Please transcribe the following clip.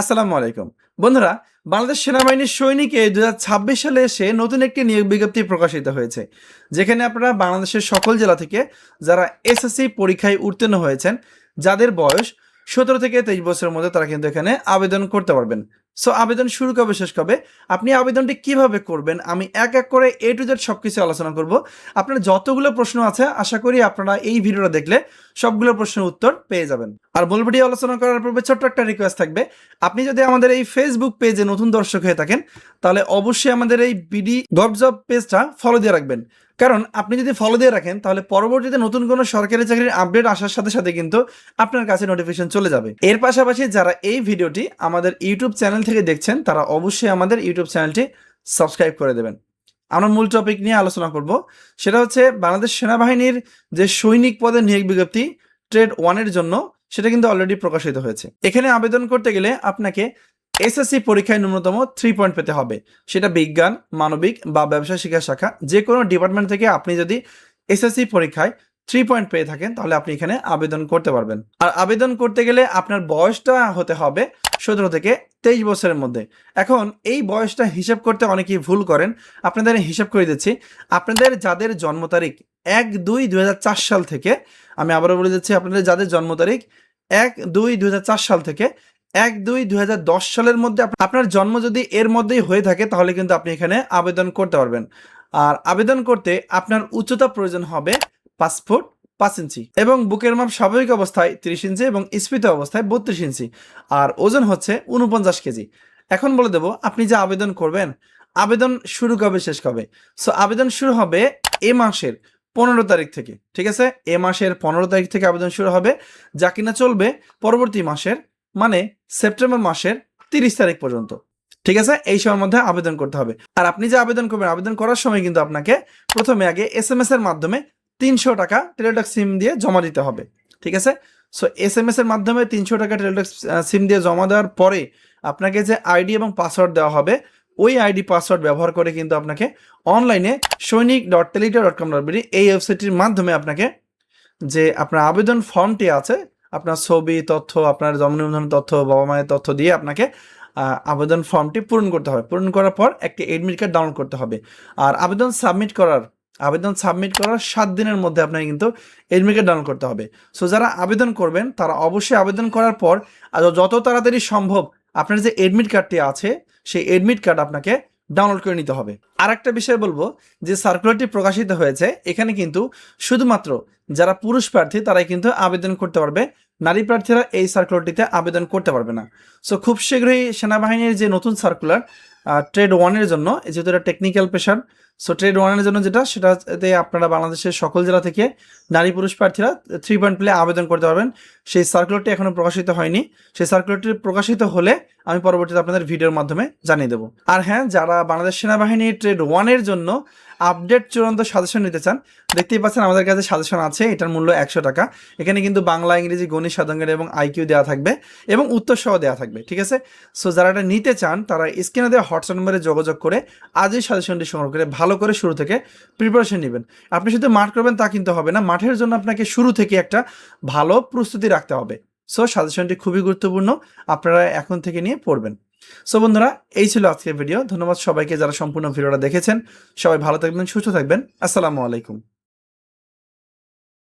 আসসালামু আলাইকুম বন্ধুরা। বাংলাদেশ সেনাবাহিনীর সৈনিকে 2026 সালে এসে নতুন একটি নিয়োগ বিজ্ঞপ্তি প্রকাশিত হয়েছে, যেখানে আপনারা বাংলাদেশের সকল জেলা থেকে যারা এসএসসি পরীক্ষায় উত্তীর্ণ হয়েছেন, যাদের বয়স 17 থেকে 23 বছরের মধ্যে, তারা কিন্তু এখানে আবেদন করতে পারবেন। সো আবেদন শুরু কবে শেষ কবে, আপনি আবেদনটি কিভাবে করবেন, আমি এক এক করে A to Z সবকিছু আলোচনা করব। আপনার যতগুলো প্রশ্ন আছে আশা করি আপনারা এই ভিডিওটা দেখলে সবগুলো প্রশ্নের উত্তর পেয়ে যাবেন। আর মূল ভিডিও আলোচনা করার পূর্বে ছোট্ট একটা রিকোয়েস্ট থাকবে, আপনি যদি আমাদের এই ফেসবুক পেজে নতুন দর্শক হয়ে থাকেন তাহলে অবশ্যই আমাদের এই বিডি গভ জব পেজটা ফলো দিয়ে রাখবেন। কারণ আপনি যদি ফলো দিয়ে রাখেন তাহলে পরবর্তীতে নতুন কোনো সরকারি চাকরির আপডেট আসার সাথে সাথে কিন্তু আপনার কাছে নোটিফিকেশন চলে যাবে। এর পাশাপাশি যারা এই ভিডিওটি আমাদের ইউটিউব চ্যানেল থেকে দেখছেন তারা অবশ্যই আমাদের ইউটিউব চ্যানেলটি সাবস্ক্রাইব করে দেবেন। আমরা মূল টপিক নিয়ে আলোচনা করব, সেটা হচ্ছে বাংলাদেশ সেনাবাহিনীর যে সৈনিক পদের নিয়োগ বিজ্ঞপ্তি ট্রেড 1-এর জন্য, সেটা কিন্তু অলরেডি প্রকাশিত হয়েছে। এখানে আবেদন করতে গেলে আপনাকে এসএসসি পরীক্ষায় ন্যূনতম 3 পয়েন্ট পেতে হবে। সেটা বিজ্ঞান, মানবিক বা ব্যবসা শিক্ষা শাখা যে কোনো ডিপার্টমেন্ট থেকে আপনি যদি এসএসসি পরীক্ষায় 3 পয়েন্ট পেয়ে থাকেন তাহলে আপনি এখানে আবেদন করতে পারবেন। আর আবেদন করতে গেলে আপনার বয়সটা হতে হবে 17 থেকে 23 বছরের মধ্যে। এখন এই বয়সটা হিসাব করতে অনেকেই ভুল করেন, আপনাদের হিসাব করে দিচ্ছি। আপনাদের যাদের জন্ম তারিখ 1-2-2004 সাল থেকে, আমি আবারও বলে দিচ্ছি, আপনাদের যাদের জন্ম তারিখ 1-2-2004 সাল থেকে 1-2-2010 সালের মধ্যে আপনার জন্ম যদি এর মধ্যেই হয়ে থাকে তাহলে কিন্তু আপনি এখানে আবেদন করতে পারবেন। আর আবেদন করতে আপনার উচ্চতা প্রয়োজন হবে 5 ফুট 5 ইঞ্চি এবং বুকের মাপ স্বাভাবিক অবস্থায় 30 ইঞ্চি এবং স্ফীত অবস্থায় 32 ইঞ্চি, আর ওজন হচ্ছে 49 কেজি। এখন বলে দেব আপনি যে আবেদন করবেন, আবেদন শুরু কবে শেষ কবে। সো আবেদন শুরু হবে এ মাসের 15 তারিখ থেকে, ঠিক আছে? এ মাসের 15 তারিখ থেকে আবেদন শুরু হবে, যা কিনা চলবে পরবর্তী মাসের মানে সেপ্টেম্বর মাসের 30 তারিখ পর্যন্ত, ঠিক আছে? এই সময়ের মধ্যে আবেদন করতে হবে। আর আপনি যে আবেদন করবেন, আবেদন করার সময় কিন্তু আপনাকে প্রথমে আগে SMS এর মাধ্যমে 300 টাকা টেলিটক সিম দিয়ে জমা দিতে হবে, ঠিক আছে? সো SMS এর মাধ্যমে 300 টাকা টেলিটক সিম দিয়ে জমা দেওয়ার পরে আপনাকে যে আইডি এবং পাসওয়ার্ড দেওয়া হবে, ওই আইডি পাসওয়ার্ড ব্যবহার করে কিন্তু আপনাকে অনলাইনে সৈনিক.teletor.com.bd এই ওয়েবসাইটটির মাধ্যমে আপনাকে যে আপনার আবেদন ফর্মটি আছে, আপনার ছবি, তথ্য, আপনার জন্ম নিবন্ধনের তথ্য, বাবা মায়ের তথ্য দিয়ে আপনাকে আবেদন ফর্মটি পূরণ করতে হবে। পূরণ করার পর একটি এডমিট কার্ড ডাউনলোড করতে হবে। আর আবেদন সাবমিট করার 7 দিনের মধ্যে আপনাকে কিন্তু এডমিট কার্ড ডাউনলোড করতে হবে। সো যারা আবেদন করবেন তারা অবশ্যই আবেদন করার পর যত তাড়াতাড়ি সম্ভব আপনার যে এডমিট কার্ডটি আছে সেই এডমিট কার্ড আপনাকে ডাউনলোড করে নিতে হবে। আর একটা বিষয় বলবো, যে সার্কুলারটি প্রকাশিত হয়েছে এখানে কিন্তু শুধুমাত্র যারা পুরুষ প্রার্থী তারাই কিন্তু আবেদন করতে পারবে, নারী প্রার্থীরা এই সার্কুলারটিতে আবেদন করতে পারবে না। সো খুব শীঘ্রই সেনাবাহিনীর যে নতুন সার্কুলার ট্রেড 1-এর জন্য, যেহেতু এটা টেকনিক্যাল পেশার, সো ট্রেড 1-এর জন্য সেটাতে আপনারা বাংলাদেশের সকল জেলা থেকে নারী পুরুষ প্রার্থীরা 3 পয়েন্ট পেলে আবেদন করতে পারবেন। সেই সার্কুলারটি এখনও প্রকাশিত হয়নি। সেই সার্কুলারটি প্রকাশিত হলে আমি পরবর্তীতে আপনাদের ভিডিওর মাধ্যমে জানিয়ে দেবো। আর হ্যাঁ, যারা বাংলাদেশ সেনাবাহিনী ট্রেড 1-এর জন্য আপডেট চূড়ান্ত সাজেশন নিতে চান, দেখতেই পাচ্ছেন আমাদের কাছে সাজেশন আছে। এটার মূল্য 100 টাকা। এখানে কিন্তু বাংলা, ইংরেজি, গণিত, সাধারণ জ্ঞান এবং আইকিউ দেওয়া থাকবে এবং উত্তর সহ দেওয়া থাকবে, ঠিক আছে? সো যারা এটা নিতে চান তারা স্ক্রিনে দেওয়া হোয়াটসঅ্যাপ নম্বরে যোগাযোগ করে আজই সাজেশনটি সংগ্রহ করে ভালো করে শুরু থেকে প্রিপারেশন নেবেন। আপনি শুধু মাঠ করবেন তা কিন্তু হবে না, মাঠের জন্য আপনাকে শুরু থেকে একটা ভালো প্রস্তুতি রাখতে হবে। সো সাজেশনটি খুবই গুরুত্বপূর্ণ, আপনারা এখন থেকে নিয়ে পড়বেন। সো বন্ধুরা, এই ছিল আজকের ভিডিও। ধন্যবাদ সবাইকে যারা সম্পূর্ণ ভিডিওটা দেখেছেন। সবাই ভালো থাকবেন, সুস্থ থাকবেন। আসসালামু আলাইকুম।